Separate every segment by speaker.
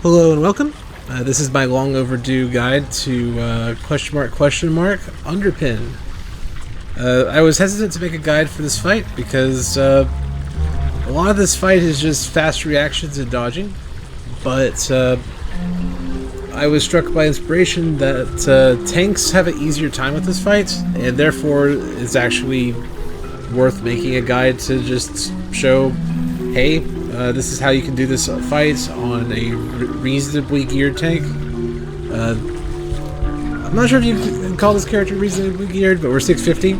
Speaker 1: Hello and welcome. This is my long overdue guide to question mark underpin. I was hesitant to make a guide for this fight because a lot of this fight is just fast reactions and dodging, but I was struck by inspiration that tanks have an easier time with this fight, and therefore it's actually worth making a guide to just show, hey, this is how you can do this fight on a reasonably geared tank. I'm not sure if you can call this character reasonably geared, but we're 650.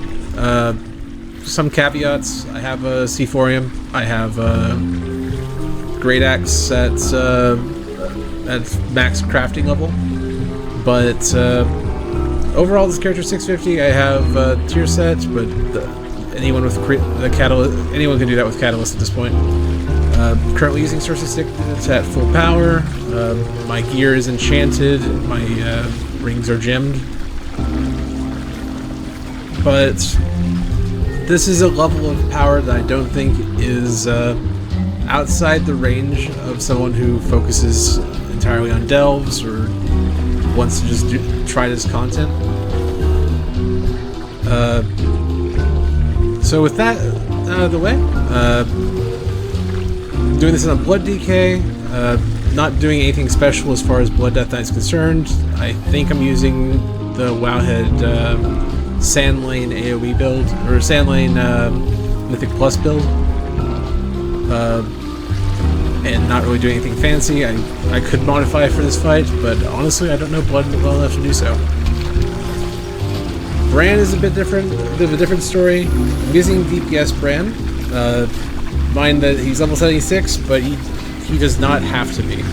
Speaker 1: Some caveats: I have a C4ium, I have a Great Axe at max crafting level, but overall this character is 650. I have a tier set, but anyone with the catalyst, anyone can do that with catalyst at this point. Currently using Source Stick at full power. My gear is enchanted. My rings are gemmed. But this is a level of power that I don't think is outside the range of someone who focuses entirely on delves or wants to just try this content. So with that out of the way, doing this in a blood DK, not doing anything special as far as Blood Death Knight is concerned. I think I'm using the Wowhead Sand Lane AoE build, or Sand Lane Mythic Plus build, and not really doing anything fancy. I could modify for this fight, but honestly I don't know Blood well enough to do so. Bran is a bit of a different story. I'm using DPS Bran. Mind that he's level 76, but he does not have to be.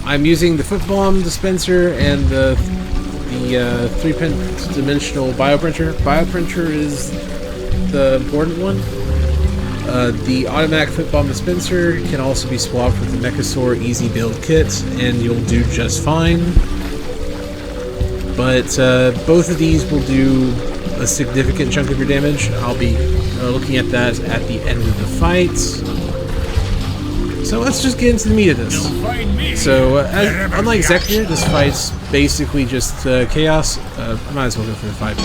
Speaker 1: I'm using the Foot Bomb dispenser and the 3-dimensional bioprinter. Bioprinter is the important one. The automatic Foot Bomb dispenser can also be swapped with the Mechasaur Easy Build kit, and you'll do just fine. But both of these will do a significant chunk of your damage. I'll be looking at that at the end of the fight. So let's just get into the meat of this. So, unlike Zekir, this fight's basically just chaos. I might as well go for the 5%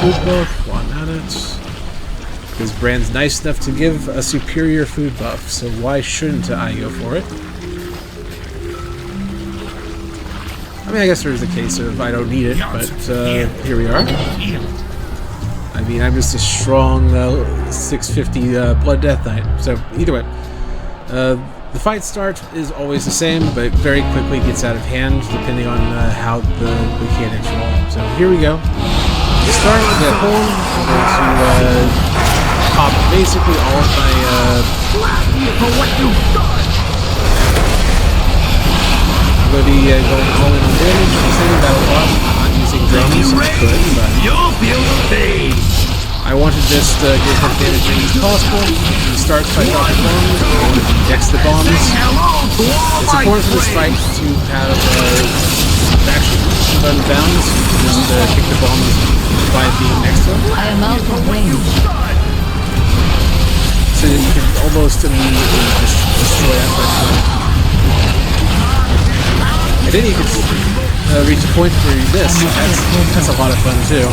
Speaker 1: food buff while I'm at it. Because Bran's nice enough to give a superior food buff, so why shouldn't I go for it? I mean, I guess there's a case of I don't need it, but here we are. I mean, I'm just a strong 650 Blood Death Knight. So, either way. The fight start is always the same, but very quickly gets out of hand depending on how the mechanics roll. So, here we go. Start with the home. I'm going to pop basically all of my... I'm going to be going all in on damage. I'm saving battle bot. I'm using drones, but I want to just get as much damage in as possible. Start by dropping bombs, next the bombs. It's important for this fight to have actually run bounds, just kick the bombs by being next to them.
Speaker 2: I am out of range.
Speaker 1: So that you can almost immediately just destroy that person. And then you can reach a point where you miss. That's a lot of fun too.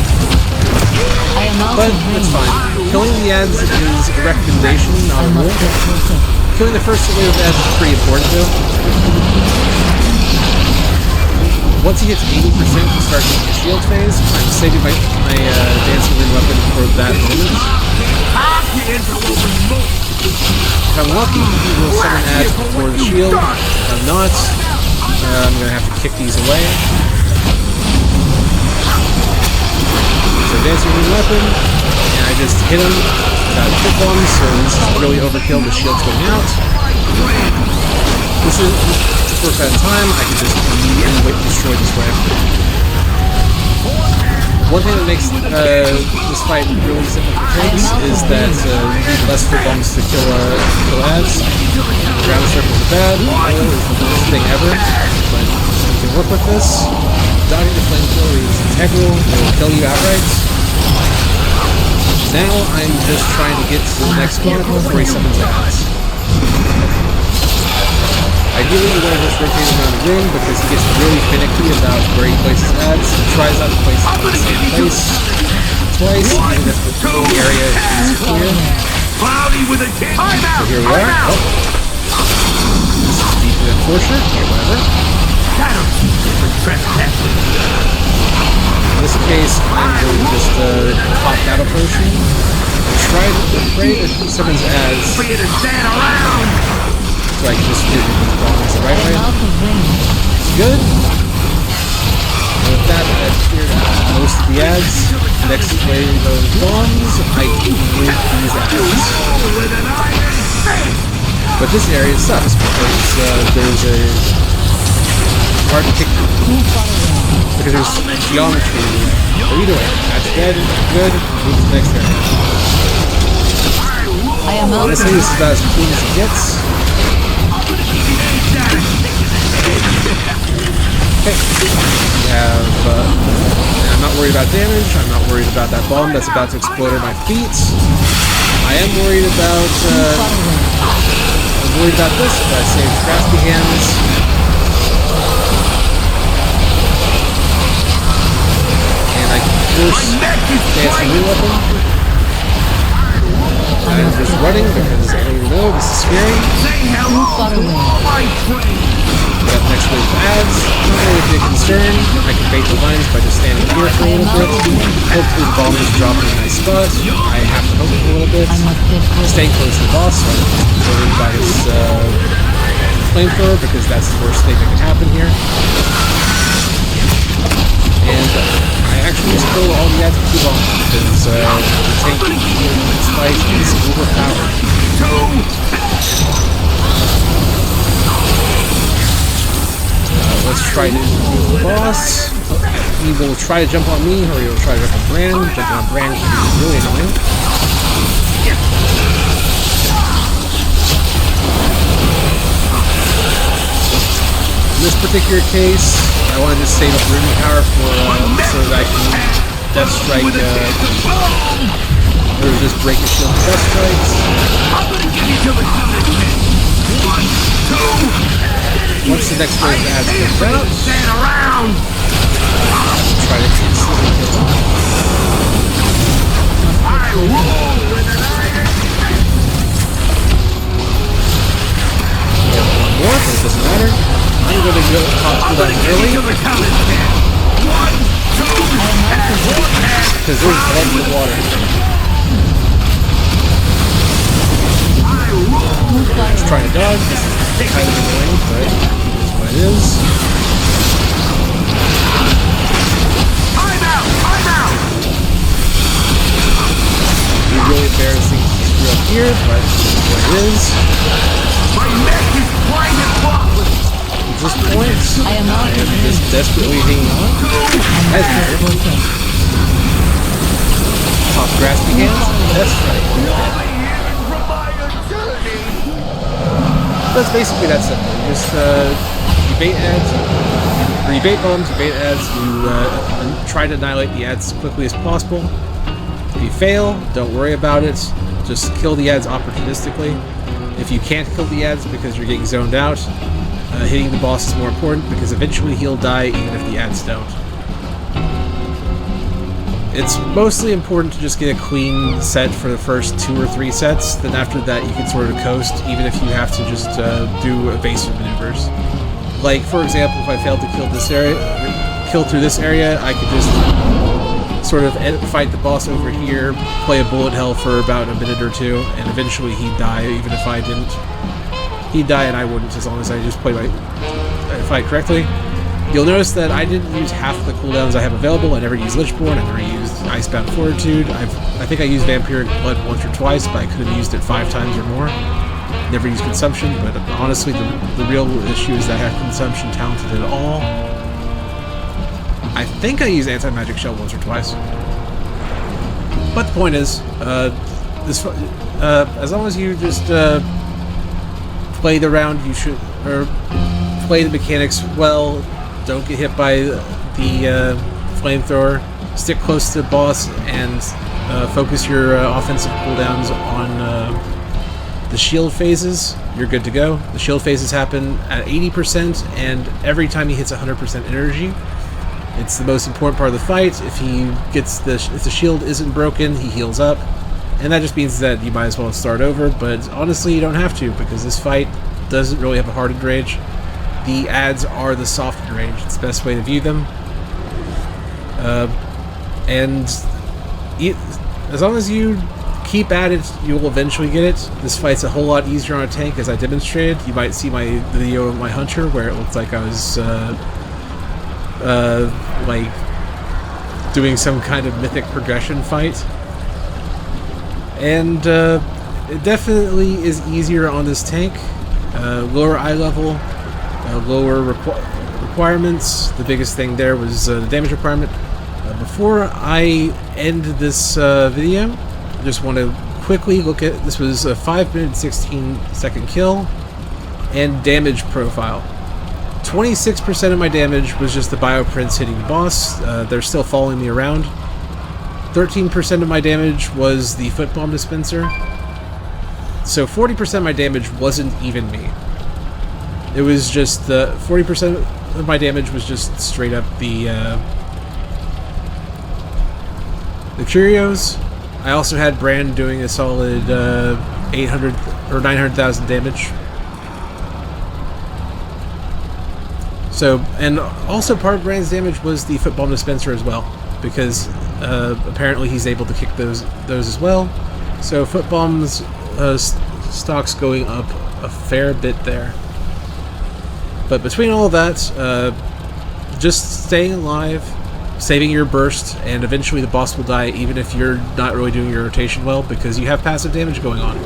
Speaker 1: But it's fine. Killing the ads is a recommendation, not a rule. Killing the first wave of ads is pretty important though. Once he hits 80%, you start getting the shield phase. I'm saving my dancing ring weapon for that moment. If I'm lucky, he will summon ads before the shield. If I'm not, I'm going to have to kick these away. So dancing ring weapon, and I just hit him without a kick bomb, so this is really overkill, the shield's going out. This is the first time I can just immediately destroy this way. One thing that makes this fight really simple for tanks is that you need less foot bombs to kill ads. Ground circles are bad, oil is the worst thing ever, but you can work with this. Dodging the flamethrower is integral, it will kill you outright. Now I'm just trying to get to the next one before he summons ads. Ideally, you want to just rotate him around the ring because he gets really finicky about where he places ads. He tries not to place it in the same place twice, even if the area is clear. So here we are. Oh. This is deeply unfortunate. Okay, whatever. In this case, I'm going to just pop battle potion and try to pray that he summons ads. So I can just do these bombs the right way. It's good. And with that, I've cleared out most of the ads. Next wave of bombs, I can move these ads. But this area sucks because there's a hard to kick because there's geometry. What are you doing? That's dead. Good. Move to the next area. Honestly, this is about as clean as it gets. Okay. We have, I'm not worried about damage. I'm not worried about that bomb that's about to explode at my feet. I am worried about, I'm worried about this, but I saved crafty hands. And I can force dance a new weapon. I'm just running because I don't even know, this is scary. Got next wave of ads, not really a big concern. I can bait the lines by just standing here for a little bit. Hopefully the bomb just dropped in a nice spot. I have to hope for a little bit. Staying close to the boss, so I'm worried about his flamethrower because that's the worst thing that can happen here. And I actually just kill all the ads with 2 bombs because the tank in this fight is overpowered. Let's try to do the boss. He will try to jump on me, or he will try to jump on Bran. Jumping on Bran can be really annoying. In this particular case, I want to just save up room power for so that I can death strike, or just break his shield with death strikes. Once the next wave of ads comes out, try to instantly kill him. We have one more, but it doesn't matter. I'm going to go pop cooldown early. Because there's blood in the water. Just trying to dodge. This is kind of annoying, but it's what it is. It'd be really embarrassing to screw up here, but it's what it is. At this point, I am just desperately hanging on. That's better. Pop grasping hands. That's right. That's basically that simple. You just you bait ads, or you bait bombs, you bait ads, you try to annihilate the ads as quickly as possible. If you fail, don't worry about it. Just kill the ads opportunistically. If you can't kill the ads because you're getting zoned out, hitting the boss is more important because eventually he'll die even if the ads don't. It's mostly important to just get a clean set for the first 2 or 3 sets, then after that you can sort of coast, even if you have to just do evasive maneuvers. Like, for example, if I failed to kill through this area, I could just sort of fight the boss over here, play a bullet hell for about a minute or 2, and eventually he'd die, even if I didn't. He'd die and I wouldn't, as long as I just play my fight correctly. You'll notice that I didn't use half the cooldowns I have available. I never used Lichborn, I never used Icebound Fortitude. I think I used Vampiric Blood once or twice, but I could have used it 5 times or more. Never used Consumption, but honestly the real issue is that I have Consumption talented at all. I think I used Anti-Magic Shell once or twice. But the point is, as long as you just play the round, you should, or play the mechanics well. Don't get hit by the flamethrower. Stick close to the boss and focus your offensive cooldowns on The shield phases, you're good to go. The shield phases happen at 80%, and every time he hits 100% energy. It's the most important part of the fight. If the shield isn't broken, he heals up. And that just means that you might as well start over, but honestly you don't have to, because this fight doesn't really have a hardened rage. The ads are the softened rage. It's the best way to view them. As long as you keep at it, you will eventually get it. This fight's a whole lot easier on a tank, as I demonstrated. You might see my video of my Hunter, where it looked like I was like doing some kind of mythic progression fight. And it definitely is easier on this tank. Lower eye level, lower requirements. The biggest thing there was the damage requirement. Before I end this video, I just want to quickly look at, this was a 5-minute and 16-second kill, and damage profile. 26% of my damage was just the bioprints hitting the boss. They're still following me around. 13% of my damage was the foot bomb dispenser. So 40% of my damage wasn't even me. It was just 40% of my damage was just straight up the curios. I also had Brand doing a solid 800 or 900,000 damage. So, and also part of Brand's damage was the foot bomb dispenser as well, because apparently he's able to kick those as well. So foot bombs stocks going up a fair bit there. But between all of that, just staying alive, saving your burst, and eventually the boss will die even if you're not really doing your rotation well, because you have passive damage going on.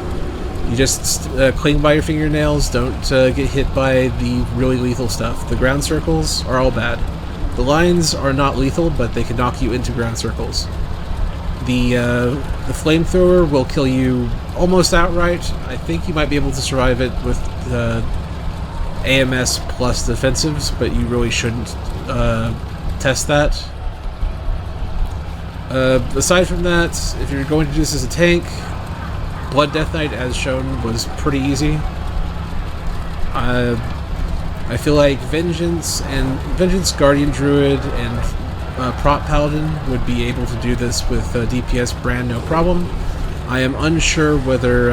Speaker 1: You just cling by your fingernails, don't get hit by the really lethal stuff. The ground circles are all bad. The lines are not lethal, but they can knock you into ground circles. The flamethrower will kill you almost outright. I think you might be able to survive it with AMS plus defensives, but you really shouldn't test that. Aside from that, if you're going to do this as a tank, Blood Death Knight, as shown, was pretty easy. I feel like Vengeance, Guardian Druid, and Prot Paladin would be able to do this with DPS Brand no problem. I am unsure whether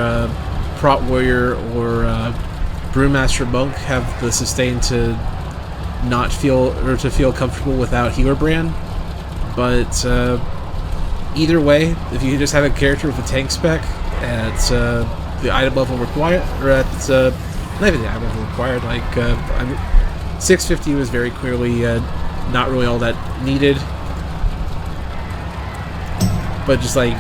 Speaker 1: Prot Warrior or Brewmaster Monk have the sustain to not feel, or to feel comfortable without Healer Brand, but either way, if you just have a character with a tank spec at the item level required, or at not even the item level required, like 650 was very clearly not really all that needed, but just like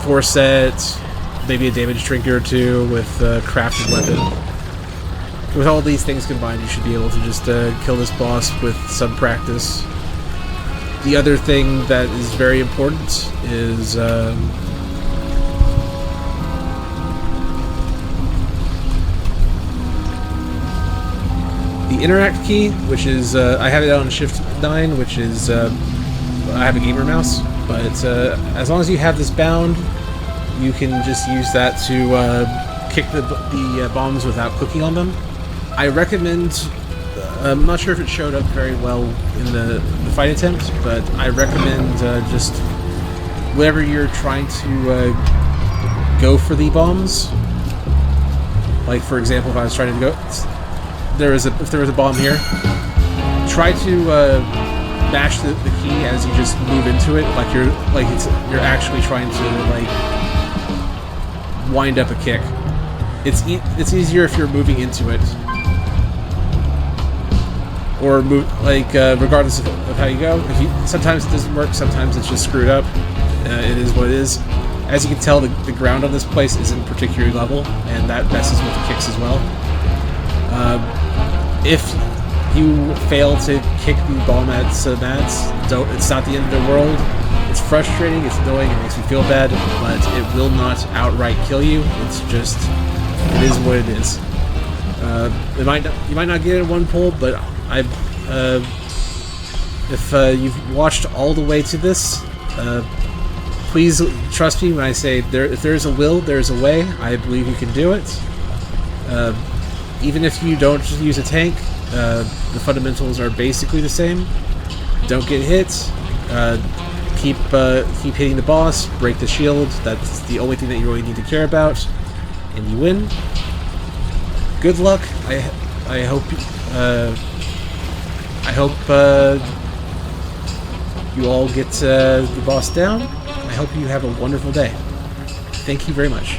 Speaker 1: 4 sets, maybe a damage trinket or 2 with a crafted weapon. With all these things combined, you should be able to just kill this boss with some practice. The other thing that is very important is the interact key, which is I have it on Shift 9, which is I have a gamer mouse, but as long as you have this bound, you can just use that to kick the bombs without clicking on them. I recommend, I'm not sure if it showed up very well in the fight attempt, but I recommend just whenever you're trying to go for the bombs, like for example, if I was trying to go, if there was a bomb here, try to mash the key as you just move into it, like you're actually trying to like wind up a kick. It's easier if you're moving into it, or move like regardless of how you go. Sometimes it doesn't work, sometimes it's just screwed up. It is what it is. As you can tell, the ground on this place isn't particularly level, and that messes with the kicks as well. If you fail to kick the bomb at mats, it's not the end of the world. It's frustrating, it's annoying, it makes me feel bad, but it will not outright kill you. It's just, it is what it is. You might not get it in one pull, but if you've watched all the way to this, Please trust me when I say if there's a will, there's a way. I believe you can do it. Even if you don't use a tank, the fundamentals are basically the same. Don't get hit. Keep hitting the boss. Break the shield. That's the only thing that you really need to care about, and you win. Good luck. I hope you all get the boss down. I hope you have a wonderful day. Thank you very much.